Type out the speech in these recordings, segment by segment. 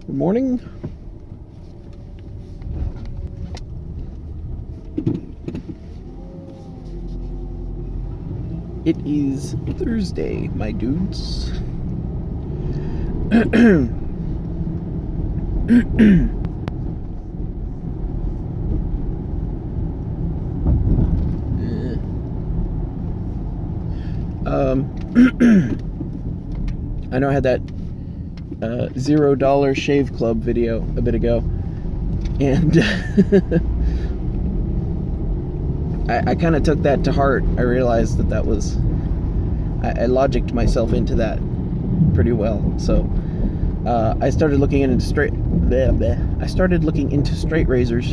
Good morning. It is Thursday, my dudes. I know I had that $0 shave club video a bit ago, and I kind of took that to heart. I realized that was I logicked myself into that pretty well. So I started looking into straight razors,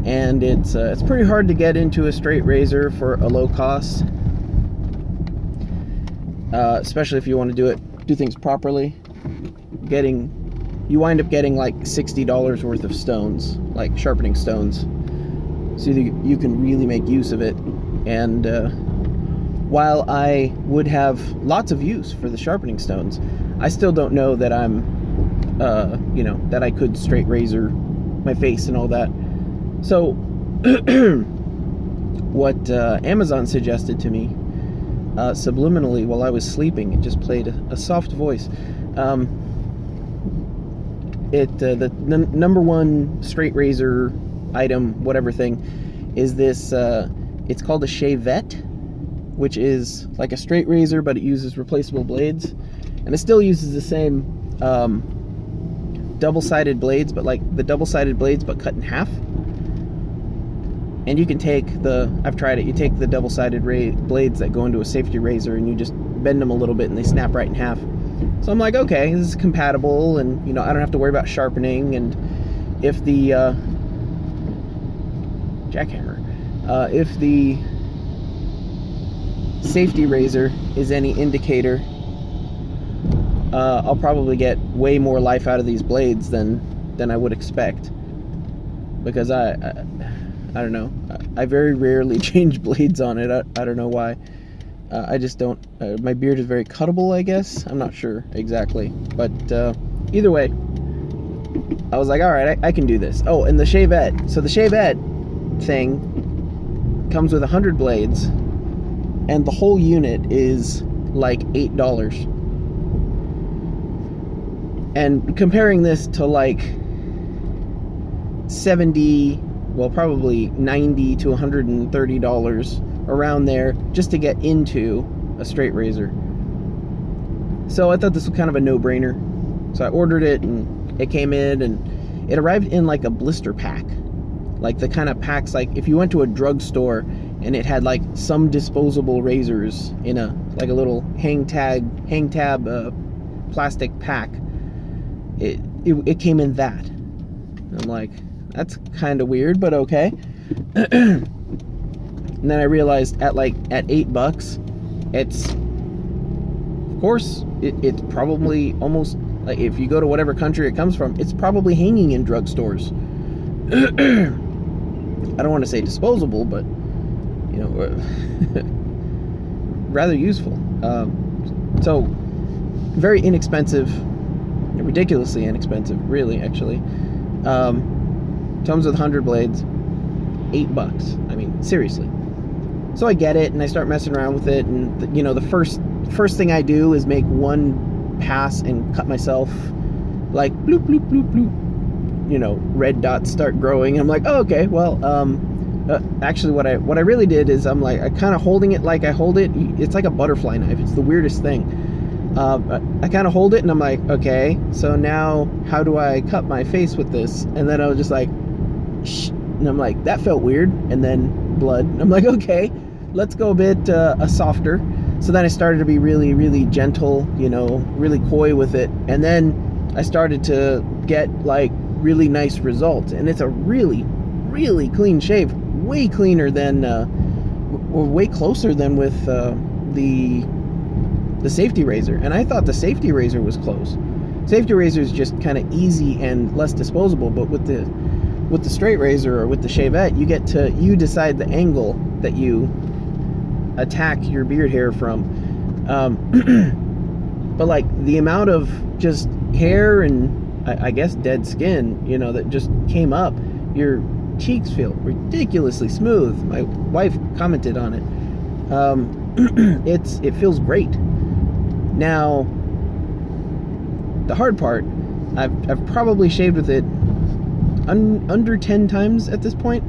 and it's pretty hard to get into a straight razor for a low cost, especially if you want to do things properly. You wind up getting like $60 worth of stones, like sharpening stones, so you can really make use of it. And while I would have lots of use for the sharpening stones, I still don't know that I'm that I could straight razor my face and all that. So what Amazon suggested to me subliminally while I was sleeping, it just played a soft voice. The number one straight razor item, whatever thing, is this. It's called a Gillette, which is like a straight razor, but it uses replaceable blades, and it still uses the same double-sided blades, but like the double-sided blades, but cut in half. And you can take I've tried it. You take the double-sided blades that go into a safety razor, and you just bend them a little bit, and they snap right in half. So I'm like, okay, this is compatible, and I don't have to worry about sharpening. And if the jackhammer, if the safety razor is any indicator, I'll probably get way more life out of these blades than I would expect, because I don't know. I very rarely change blades on it. I don't know why. I just don't. My beard is very cuttable, I guess. I'm not sure exactly. But either way, I was like, all right, I can do this. Oh, and the Gillette. So the Gillette thing comes with 100 blades, and the whole unit is like $8. And comparing this to like 70, well, probably $90 to $130 around there just to get into a straight razor. So I thought this was kind of a no-brainer. So I ordered it, and it came in, and it arrived in like a blister pack, like the kind of packs like if you went to a drugstore and it had like some disposable razors in a little hang tab plastic pack. It came in that. I'm like, that's kind of weird, but okay. And then I realized at $8, it's probably almost like, if you go to whatever country it comes from, it's probably hanging in drugstores. I don't want to say disposable, but rather useful. So very inexpensive, ridiculously inexpensive, really, actually. Comes with 100 blades, $8. I mean, seriously. So I get it, and I start messing around with it, and the first thing I do is make one pass and cut myself, like bloop bloop bloop bloop. Red dots start growing. I'm like, oh, okay. Well, actually, what I really did is I'm kind of holding it like I hold it. It's like a butterfly knife. It's the weirdest thing. I kind of hold it, and I'm like, okay. So now, how do I cut my face with this? And then I was just like, shh. And I'm like, that felt weird. And then blood. And I'm like, okay, let's go a bit softer. So then I started to be really, really gentle, really coy with it. And then I started to get like really nice results. And it's a really, really clean shave. Way cleaner than, or way closer than with the safety razor. And I thought the safety razor was close. Safety razor is just kind of easy and less disposable. But with the straight razor or with the Gillette, you decide the angle that you attack your beard hair from. But like the amount of just hair and I guess dead skin, you know, that just came up. Your cheeks feel ridiculously smooth. My wife commented on it. It feels great. Now, the hard part, I've probably shaved with it under 10 times at this point.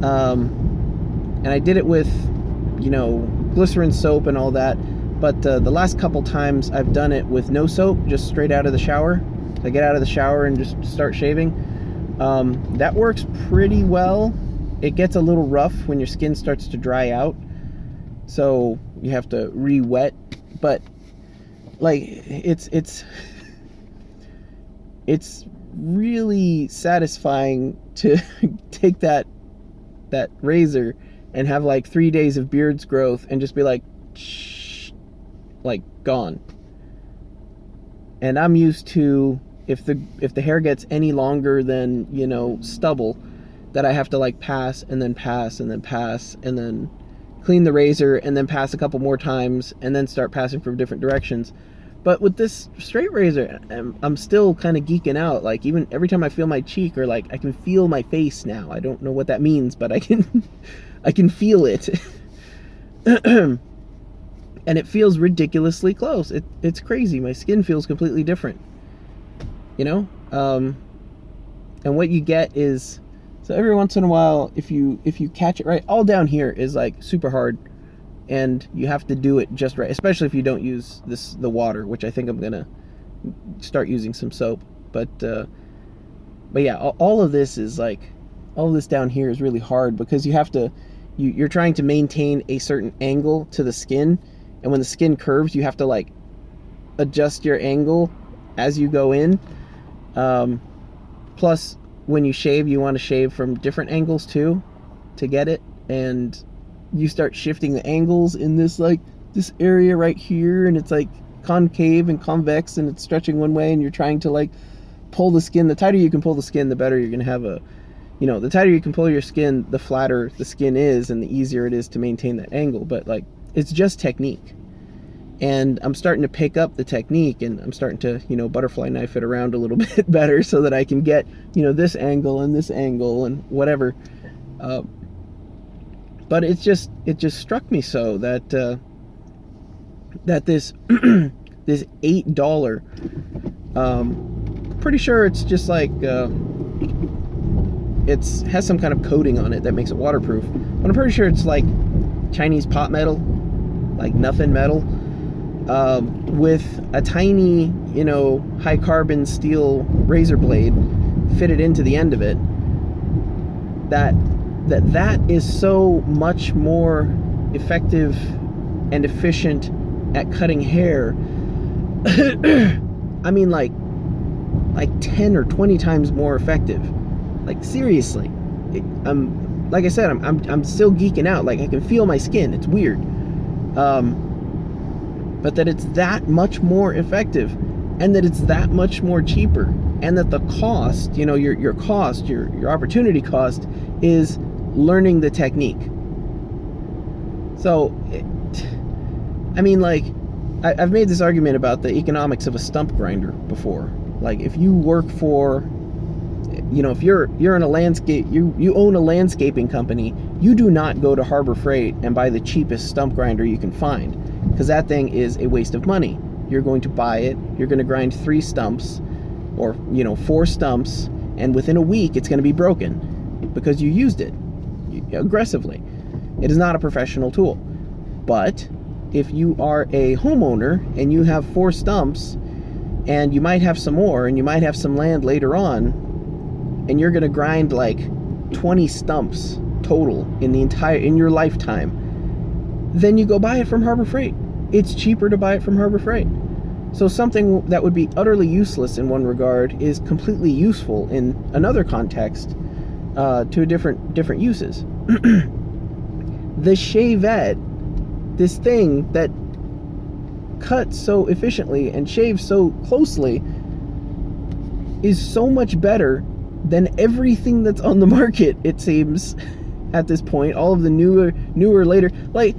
And I did it with, you know, glycerin soap and all that. But the last couple times I've done it with no soap, just straight out of the shower. I get out of the shower and just start shaving. That works pretty well. It gets a little rough when your skin starts to dry out, so you have to re-wet. But like, it's really satisfying to take that razor and have like 3 days of beard's growth and just be like, shh, like gone. And I'm used to, if the hair gets any longer than, you know, stubble, that I have to like pass and then pass and then pass and then clean the razor and then pass a couple more times and then start passing from different directions. But with this straight razor, I'm still kind of geeking out. Like, even every time I feel my cheek, or like I can feel my face now. I don't know what that means, but I can feel it. And it feels ridiculously close. It's crazy. My skin feels completely different. You know? And what you get is, so every once in a while, if you catch it right, all down here is like super hard, and you have to do it just right, especially if you don't use the water, which I think I'm gonna start using some soap. But yeah, all of this is like, all of this down here is really hard, because you have to, you're trying to maintain a certain angle to the skin, and when the skin curves, you have to like adjust your angle as you go in. Plus, when you shave, you want to shave from different angles too to get it, and you start shifting the angles in this area right here, and it's like concave and convex, and it's stretching one way, and you're trying to like pull the skin. The tighter you can pull the skin, the better you're gonna have a, you know, the tighter you can pull your skin, the flatter the skin is, and the easier it is to maintain that angle. But like, it's just technique. And I'm starting to pick up the technique, and I'm starting to, you know, butterfly knife it around a little bit better, so that I can get, you know, this angle and whatever. But it just struck me so that that this this $8, pretty sure it's just like has some kind of coating on it that makes it waterproof. But I'm pretty sure it's like Chinese pot metal, like nothing metal, with a tiny, you know, high carbon steel razor blade fitted into the end of it. That is so much more effective and efficient at cutting hair. I mean, like 10 or 20 times more effective. Like, seriously. Like I said, I'm still geeking out. Like, I can feel my skin. It's weird. But that it's that much more effective, and that it's that much more cheaper, and that the cost, you know, your cost, your opportunity cost, is learning the technique. So, I mean, like, I've made this argument about the economics of a stump grinder before. Like, if you work for, you know, if you're in a landscape, you own a landscaping company, you do not go to Harbor Freight and buy the cheapest stump grinder you can find, because that thing is a waste of money. You're going to buy it, you're going to grind 3 stumps, or, you know, 4 stumps, and within a week it's going to be broken because you used it aggressively. It is not a professional tool. But if you are a homeowner and you have 4 stumps, and you might have some more, and you might have some land later on, and you're going to grind like 20 stumps total in your lifetime, then you go buy it from Harbor Freight. It's cheaper to buy it from Harbor Freight. So something that would be utterly useless in one regard is completely useful in another context, to different uses. The shavette, this thing that cuts so efficiently and shaves so closely, is so much better than everything that's on the market, it seems, at this point. All of the newer later, like,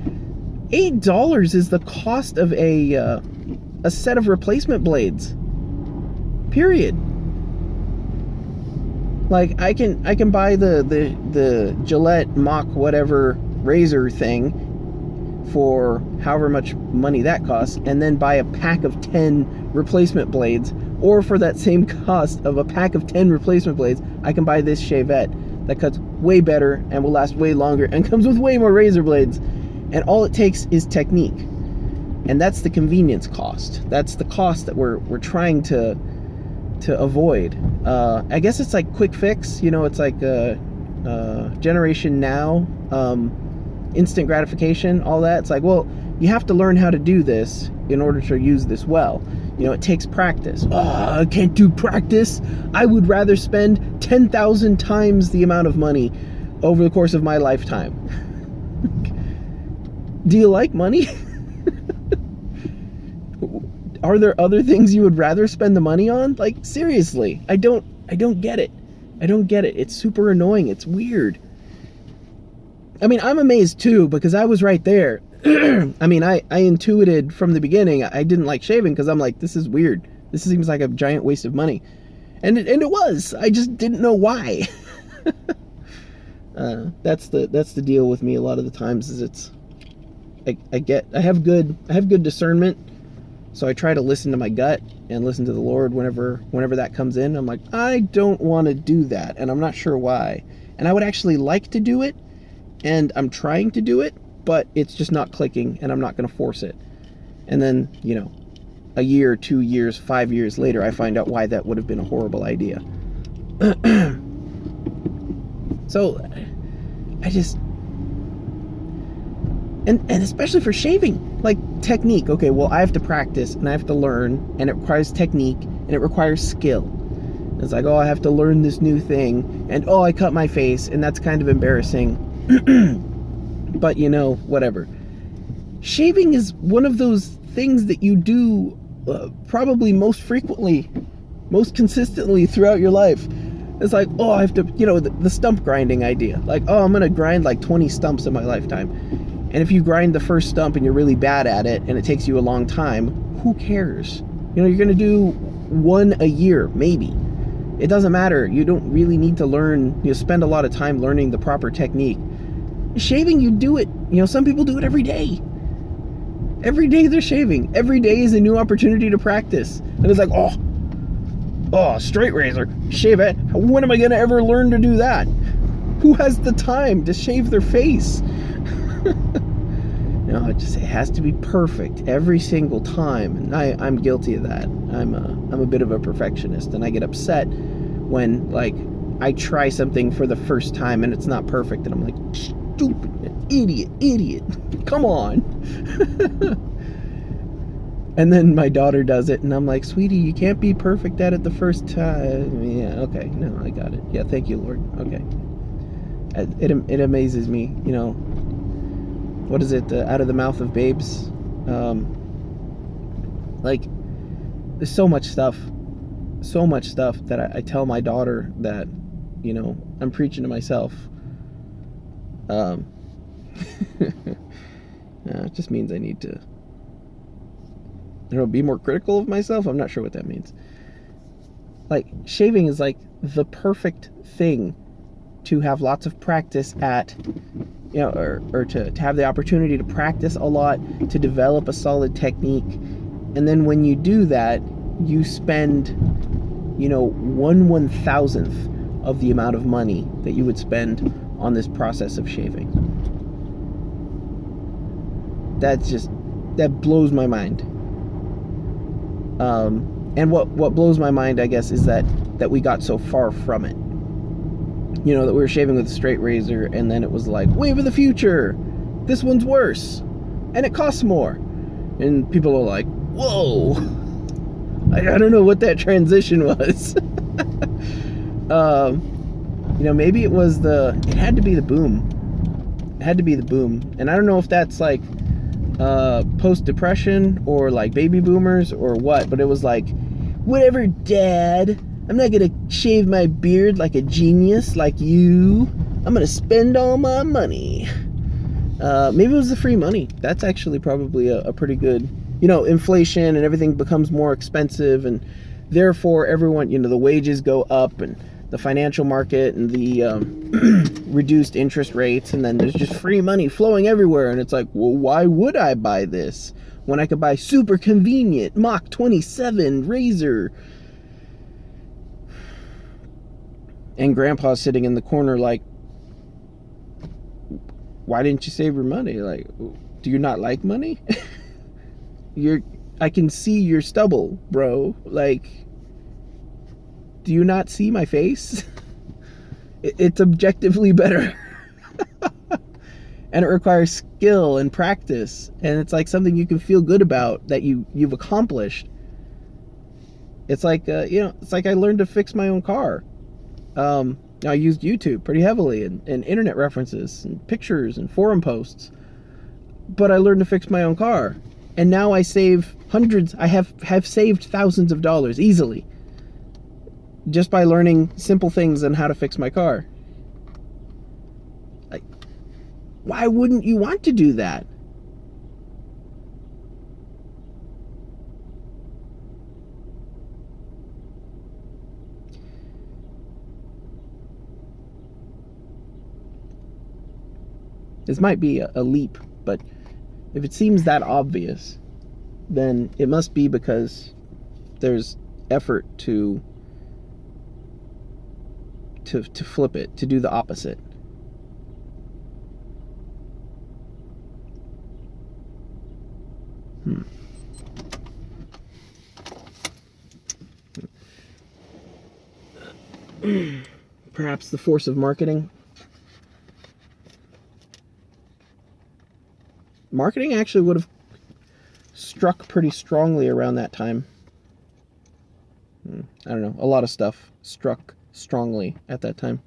$8 is the cost of a set of replacement blades. Period. Like, I can buy the Gillette Mach whatever razor thing for however much money that costs, and then buy a pack of 10 replacement blades, or for that same cost of a pack of 10 replacement blades, I can buy this shavette that cuts way better and will last way longer and comes with way more razor blades, and all it takes is technique. And that's the convenience cost. That's the cost that we're trying to avoid. I guess it's like quick fix, you know, it's like generation now, instant gratification, all that. It's like, well, you have to learn how to do this in order to use this well. You know, it takes practice. Oh, I can't do practice. I would rather spend 10,000 times the amount of money over the course of my lifetime. Do you like money? Are there other things you would rather spend the money on? Like, seriously, I don't get it. I don't get it. It's super annoying. It's weird. I mean, I'm amazed too, because I was right there. I mean, I intuited from the beginning I didn't like shaving, because I'm like, this is weird. This seems like a giant waste of money. And it was. I just didn't know why. That's the deal with me a lot of the times, is I have good discernment. So I try to listen to my gut and listen to the Lord whenever that comes in. I'm like, I don't want to do that, and I'm not sure why. And I would actually like to do it, and I'm trying to do it, but it's just not clicking, and I'm not going to force it. And then, you know, a year, 2 years, 5 years later, I find out why that would have been a horrible idea. So, I just... And especially for shaving, like, technique. Okay, well, I have to practice, and I have to learn, and it requires technique, and it requires skill. It's like, oh, I have to learn this new thing, and oh, I cut my face, and that's kind of embarrassing. But, you know, whatever. Shaving is one of those things that you do probably most frequently, most consistently throughout your life. It's like, oh, I have to, you know, the stump grinding idea. Like, oh, I'm going to grind like 20 stumps in my lifetime. And if you grind the first stump and you're really bad at it and it takes you a long time, who cares? You know, you're going to do one a year, maybe. It doesn't matter. You don't really need to learn, spend a lot of time learning the proper technique. Shaving, you do it. You know, some people do it every day. Every day they're shaving. Every day is a new opportunity to practice. And it's like, oh, straight razor, shave it. When am I going to ever learn to do that? Who has the time to shave their face? You know, it has to be perfect every single time, and I'm guilty of that. I'm a bit of a perfectionist, and I get upset when, like, I try something for the first time and it's not perfect, and I'm like, stupid, idiot, come on. And then my daughter does it, and I'm like, sweetie, you can't be perfect at it the first time. Yeah, okay, no, I got it. Yeah, thank you, Lord. Okay. It amazes me, you know. What is it? Out of the mouth of babes. Like, there's so much stuff that I tell my daughter that, you know, I'm preaching to myself. It just means I need to, I don't know, be more critical of myself. I'm not sure what that means. Like, shaving is like the perfect thing to have lots of practice at, you know, or to have the opportunity to practice a lot, to develop a solid technique. And then when you do that, you spend, you know, 1/1000th of the amount of money that you would spend on this process of shaving. That blows my mind. And what blows my mind, I guess, is that we got so far from it. You know, that we were shaving with a straight razor, and then it was like, wave of the future, this one's worse, and it costs more. And people are like, whoa, I don't know what that transition was. You know, maybe it had to be the boom. It had to be the boom. And I don't know if that's like post-depression or like baby boomers or what, but it was like, whatever, Dad, I'm not gonna shave my beard like a genius like you. I'm gonna spend all my money. Maybe it was the free money. That's actually probably a pretty good, you know, inflation and everything becomes more expensive, and therefore everyone, the wages go up, and the financial market and the reduced interest rates, and then there's just free money flowing everywhere, and it's like, well, why would I buy this when I could buy super convenient Mach 27 Razor? And Grandpa's sitting in the corner like, why didn't you save your money? Like, do you not like money? I can see your stubble, bro. Like, do you not see my face? It's objectively better. And it requires skill and practice, and it's like something you can feel good about that you've accomplished. It's like it's like I learned to fix my own car. I used YouTube pretty heavily, and internet references and pictures and forum posts, but I learned to fix my own car, and now I save hundreds. I have saved thousands of dollars easily just by learning simple things on how to fix my car. Like, why wouldn't you want to do that? This might be a leap, but if it seems that obvious, then it must be because there's effort to flip it, to do the opposite. Perhaps the force of marketing. Marketing actually would have struck pretty strongly around that time. I don't know. A lot of stuff struck strongly at that time.